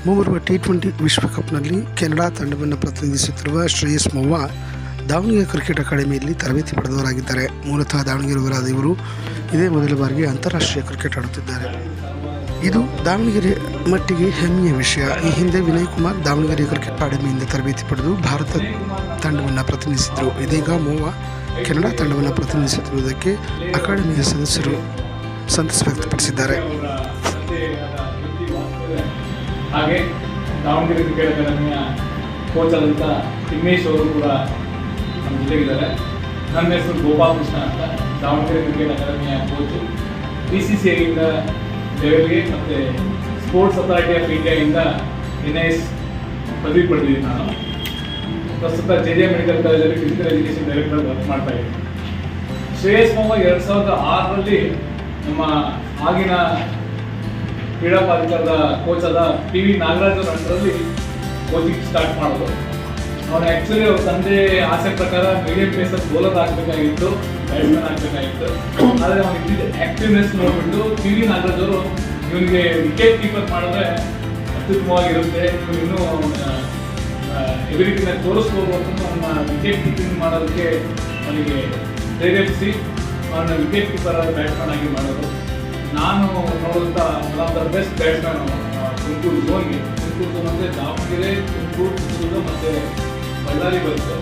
ಮುಂಬರುವ T20 ವಿಶ್ವಕಪ್ನಲ್ಲಿ Canada ತಂಡವನ್ನು ಪ್ರತಿನಿಧಿಸುತ್ತಿರುವ ಶ್ರೇಯಸ್ ಮೊವ್ವ ದಾವಣಗೆರೆ ಕ್ರಿಕೆಟ್ ಅಕಾಡೆಮಿಯಲ್ಲಿ ತರಬೇತಿ ಪಡೆದವರಾಗಿದ್ದಾರೆ. ಮೂಲತಃ ದಾವಣಗೆರೆಯವರಾದ ಇವರು ಇದೇ ಮೊದಲ ಬಾರಿಗೆ ಅಂತಾರಾಷ್ಟ್ರೀಯ ಕ್ರಿಕೆಟ್ ಆಡುತ್ತಿದ್ದಾರೆ. ಇದು ದಾವಣಗೆರೆ ಮಟ್ಟಿಗೆ ಹೆಮ್ಮೆಯ ವಿಷಯ. ಈ ಹಿಂದೆ ವಿನಯ್ ಕುಮಾರ್ ದಾವಣಗೆರೆ ಕ್ರಿಕೆಟ್ ಅಕಾಡೆಮಿಯಿಂದ ತರಬೇತಿ ಪಡೆದು ಭಾರತ ತಂಡವನ್ನು ಪ್ರತಿನಿಧಿಸಿದರು. ಇದೀಗ ಮೊವ್ವ ಕೆನಡಾ ತಂಡವನ್ನು ಪ್ರತಿನಿಧಿಸುತ್ತಿರುವುದಕ್ಕೆ ಅಕಾಡೆಮಿಯ ಸದಸ್ಯರು ಸಂತಸ ವ್ಯಕ್ತಪಡಿಸಿದ್ದಾರೆ. ಹಾಗೆ ದಾವಣಗೆರೆ ಕ್ರಿಕೆಟ್ ಅಕಾಡೆಮಿಯ ಕೋಚ್ ಆದಂಥ ತಿಮ್ಮೇಶ್ ಅವರು ಕೂಡ ನಮ್ಮ ಜೊತೆಗಿದ್ದಾರೆ. ನನ್ನ ಹೆಸರು ಗೋಪಾಲ್ ಕೃಷ್ಣ ಅಂತ, ದಾವಣಗೆರೆ ಕ್ರಿಕೆಟ್ ಅಕಾಡೆಮಿಯ ಕೋಚು. BCCIಯಿಂದ ಲೆವೆಲ್ಗೆ ಮತ್ತು ಸ್ಪೋರ್ಟ್ಸ್ ಅಥಾರಿಟಿ ಆಫ್ ಇಂಡಿಯಾಯಿಂದ NIS ಪದವಿ ಪಡೆದಿದ್ದೀನಿ. ನಾನು ಪ್ರಸ್ತುತ JJ ಮೆಡಿಕಲ್ ಕಾಲೇಜಲ್ಲಿ ಫಿಸಿಕಲ್ ಎಜುಕೇಷನ್ ಡೈರೆಕ್ಟರ್ ವರ್ಕ್ ಮಾಡ್ತಾ ಇದ್ದೀನಿ. ಶ್ರೇಯಸ್ ಮೊವ್ವ 2006ರಲ್ಲಿ ನಮ್ಮ ಆಗಿನ ಕ್ರೀಡಾ ಪ್ರಾಧಿಕಾರದ ಕೋಚ್ ಆದ PV ನಾಗರಾಜ್ ಅವರ ಅಂಡರಲ್ಲಿ ಕೋಚಿಂಗ್ ಸ್ಟಾರ್ಟ್ ಮಾಡೋದು. ಅವ್ರು ಆ್ಯಕ್ಚುಲಿ ಅವ್ರ ತಂದೆ ಆಸೆ ಪ್ರಕಾರ ಮೀಡಿಯಂ ಪೇಸರ್ ಬೌಲರ್ ಆಗಬೇಕಾಗಿತ್ತು, ಬ್ಯಾಟ್ಸ್ಮನ್ ಆಗಬೇಕಾಗಿತ್ತು. ಆದರೆ ಅವ್ನು ಇದ್ದಿದ್ದು ಆ್ಯಕ್ಟಿವ್ನೆಸ್ ನೋಡಿಬಿಟ್ಟು PV ನಾಗರಾಜ್ ಅವರು ಇವನಿಗೆ ವಿಕೆಟ್ ಕೀಪರ್ ಮಾಡಿದ್ರೆ ಅತ್ಯುತ್ತಮವಾಗಿರುತ್ತೆ, ಇವನು ಇನ್ನೂ ಎಬಿಲಿಟಿನ ತೋರಿಸ್ಬೋದು ಅಂತ ಅವನ್ನ ವಿಕೆಟ್ ಕೀಪಿಂಗ್ ಮಾಡೋದಕ್ಕೆ ಅವನಿಗೆ ಪ್ರೇರೇಪಿಸಿ ಅವನ ವಿಕೆಟ್ ಕೀಪರ್ ಬ್ಯಾಟ್ಸ್ಮನ್ ಆಗಿ ಮಾಡೋದು. ನಾನು ನೋಡಿದಂಥ one of the best batsman Tumakuru ಝೋನ್ಗೆ. ತುಮಕೂರು ಝೋನ್ ಅಂದರೆ ದಾವಣಗೆರೆ, ತುಮಕೂರು, ಚಿತ್ರದುರ್ಗ ಮತ್ತು ಬಳ್ಳಾರಿ ಬರುತ್ತೆ.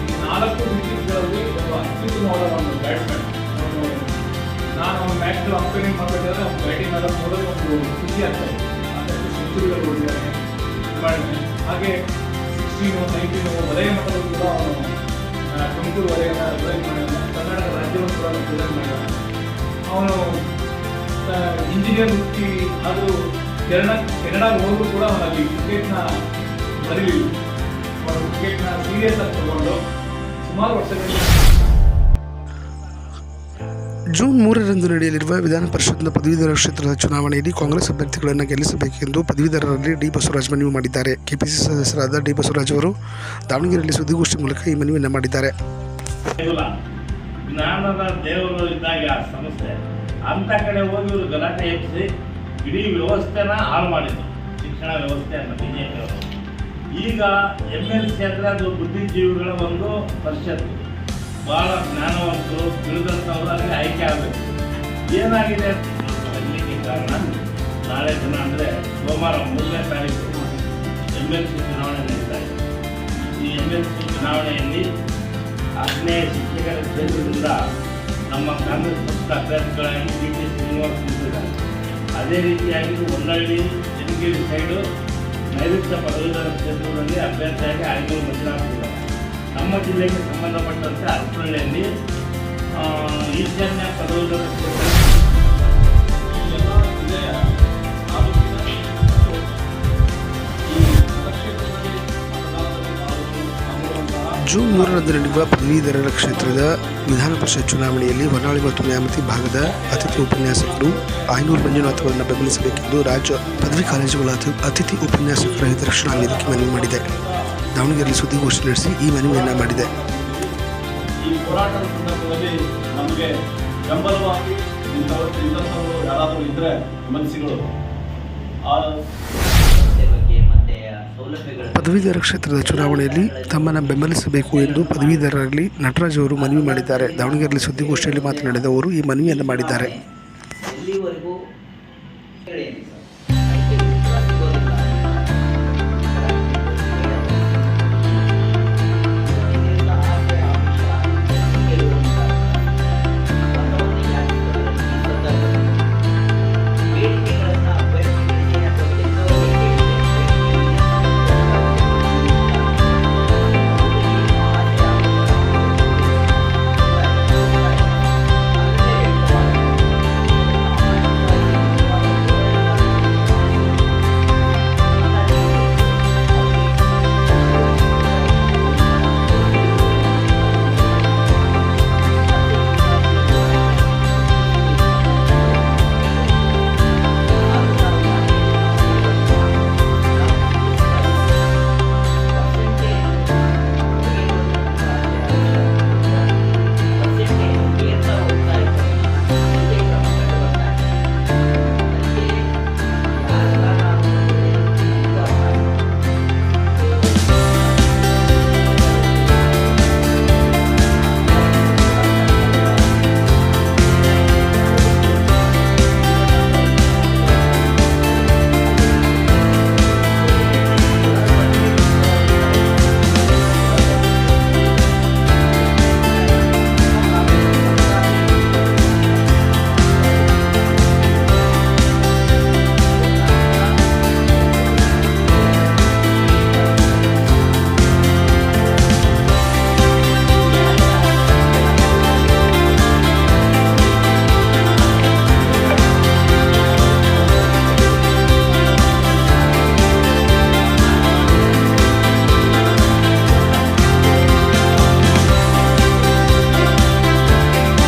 ಈ 4 ಡಿಸ್ಟ್ರಿಕ್ಟ್ಗಳಲ್ಲಿ ಒಬ್ಬ ಅತ್ಯುತ್ತಮವಾದ ಒಂದು ಬ್ಯಾಟ್ಸ್ಮನ್. ನಾನು ಅವ್ನ ಮ್ಯಾಚ್ ಅಂಪೈರಿಂಗ್ ಮಾಡಬೇಕಾದ್ರೆ ಅವ್ನು ಬ್ಯಾಟಿಂಗ್ ಆಡೋದು ನೋಡೋದು ಒಂದು ಖುಷಿ ಆಗ್ತಾಯಿದೆ. ಸಾಕಷ್ಟು ಸೆಂಚುರಿಗಳು ಹೊಡಿದ್ದಾನೆ ಮಾಡಿದ್ದಾನೆ. ಹಾಗೆ 16, 19 ವಲಯ ಮಟ್ಟದಲ್ಲೂ ಕೂಡ ಅವನು ತುಮಕೂರು ವಲಯನ ರಿಪ್ರೆಸೆಂಟ್ ಮಾಡಿದ್ದಾನೆ. ಕರ್ನಾಟಕ ರಾಜ್ಯವನ್ನು ಕೂಡ ರಿಪ್ರೆಸೆಂಟ್ ಮಾಡಿದ್ದಾನೆ. ಅವನು ಇಂಜಿನಿಯರ್ ವೃತ್ತಿ ಹಾಗೂ ಕೆನಡಾ ಹೋದರೂ ಕೂಡ ಅವನಲ್ಲಿ ಕ್ರಿಕೆಟ್ನ ಅರಿವಿಲ್ಲ. ಅವರು ಕ್ರಿಕೆಟ್ನ ಸೀರಿಯಸ್ ಆಗಿ ತಗೊಂಡು ಸುಮಾರು ವರ್ಷಗಳಿಂದ. ಜೂನ್ 3ರಂದು ನಡೆಯಲಿರುವ ವಿಧಾನ ಪರಿಷತ್ನ ಪದವೀಧರ ಕ್ಷೇತ್ರದ ಚುನಾವಣೆಯಲ್ಲಿ ಕಾಂಗ್ರೆಸ್ ಅಭ್ಯರ್ಥಿಗಳನ್ನು ಗೆಲ್ಲಿಸಬೇಕೆಂದು ಪದವೀಧರರಲ್ಲಿ ಡಿ ಬಸವರಾಜ್ ಮನವಿ ಮಾಡಿದ್ದಾರೆ. ಕೆಪಿಸಿಸಿ ಸದಸ್ಯರಾದ ಡಿ ಬಸವರಾಜ್ ಅವರು ದಾವಣಗೆರೆಯಲ್ಲಿ ಸುದ್ದಿಗೋಷ್ಠಿ ಮೂಲಕ ಈ ಮನವಿಯನ್ನು ಮಾಡಿದ್ದಾರೆ. ಜ್ಞಾನದ ದೇವರು ಇದ್ದಾಗ ಸಂಸ್ಥೆ ಅಂತ ಕಡೆ ಹೋಗಿ ಇವರು ಗಲಾಟೆ ಎಬ್ಬಿಸಿ ಇಡೀ ವ್ಯವಸ್ಥೆನ ಹಾಳು ಮಾಡಿದ್ರು, ಶಿಕ್ಷಣ ವ್ಯವಸ್ಥೆಯನ್ನು BJP ಅವರು. ಈಗ MLC ಅಂದರೆ ಅದು ಬುದ್ಧಿಜೀವಿಗಳ ಒಂದು ಪರಿಷತ್ತು, ಭಾಳ ಜ್ಞಾನವಂತರು ತಿಳಿದಂಥವ್ರು ಅಲ್ಲಿ ಆಯ್ಕೆ ಆಗಬೇಕು. ಏನಾಗಿದೆ ಅನ್ನಲಿಕ್ಕೆ ಕಾರಣ ನಾಳೆ ದಿನ ಅಂದರೆ ಸೋಮವಾರ 3ನೇ ತಾರೀಕು MLC ಚುನಾವಣೆ ನಡೀತಾ ಇದೆ. ಈ MLC ಚುನಾವಣೆಯಲ್ಲಿ 10ನೇ ಶಿಕ್ಷಕರ ಕ್ಷೇತ್ರದಿಂದ ನಮ್ಮ ಕಾಂಗ್ರೆಸ್ ಪಕ್ಷದ ಅಭ್ಯರ್ಥಿಗಳಾಗಿ DK ಶ್ರೀನಿವಾಸ್ ನಿಂತಿದ್ದಾರೆ. ಅದೇ ರೀತಿಯಾಗಿ ಹೊನ್ನಳ್ಳಿ, ಯನಗಿರಿ ಸೈಡು ನೈಋತ್ಯ ಪದವೀಧರ ಕ್ಷೇತ್ರದಲ್ಲಿ ಅಭ್ಯರ್ಥಿಯಾಗಿ ಆಯ್ಕೆ ಮಂಜುನಾಥ್. ನಮ್ಮ ಜಿಲ್ಲೆಗೆ ಸಂಬಂಧಪಟ್ಟಂತೆ ಹರಪನಹಳ್ಳಿಯಲ್ಲಿ ಈಶಾನ್ಯ ಪದವೀಧರ ಕ್ಷೇತ್ರ ಜೂನ್ 3ರಂದು ನಡೆಯುವ ಪದವೀಧರರ ಕ್ಷೇತ್ರದ ವಿಧಾನ ಪರಿಷತ್ ಚುನಾವಣೆಯಲ್ಲಿ ಹೊನ್ನಾಳಿ ಮತ್ತು ನ್ಯಾಮತಿ ಭಾಗದ ಅತಿಥಿ ಉಪನ್ಯಾಸಕರು ಆಯನೂರು ಮಂಜುನಾಥ್ ಅವರನ್ನು ಬೆಂಬಲಿಸಬೇಕೆಂದು ರಾಜ್ಯ ಪದವಿ ಕಾಲೇಜುಗಳ ಅತಿಥಿ ಉಪನ್ಯಾಸಕರ ಹಿತರಕ್ಷಣಾ ವೇದಿಕೆ ಮನವಿ ಮಾಡಿದೆ. ದಾವಣಗೆರೆಯಲ್ಲಿ ಸುದ್ದಿಗೋಷ್ಠಿ ನಡೆಸಿ ಈ ಮನವಿಯನ್ನು ಮಾಡಿದೆ. ಈ ಹೋರಾಟದ ಸಂದರ್ಭದಲ್ಲಿ ನಮಗೆ ಬೆಂಬಲವಾಗಿ ಯಾರಾದರೂ ಇದ್ದರೆ ಮನಸ್ಸುಗಳು ಪದವೀಧರ ಕ್ಷೇತ್ರದ ಚುನಾವಣೆಯಲ್ಲಿ ತಮ್ಮನ್ನು ಬೆಂಬಲಿಸಬೇಕು ಎಂದು ಪದವೀಧರರಲ್ಲಿ ನಟರಾಜ್ ಅವರು ಮನವಿ ಮಾಡಿದ್ದಾರೆ. ದಾವಣಗೆರೆಯಲ್ಲಿ ಸುದ್ದಿಗೋಷ್ಠಿಯಲ್ಲಿ ಮಾತನಾಡಿದ ಅವರು ಈ ಮನವಿಯನ್ನು ಮಾಡಿದ್ದಾರೆ.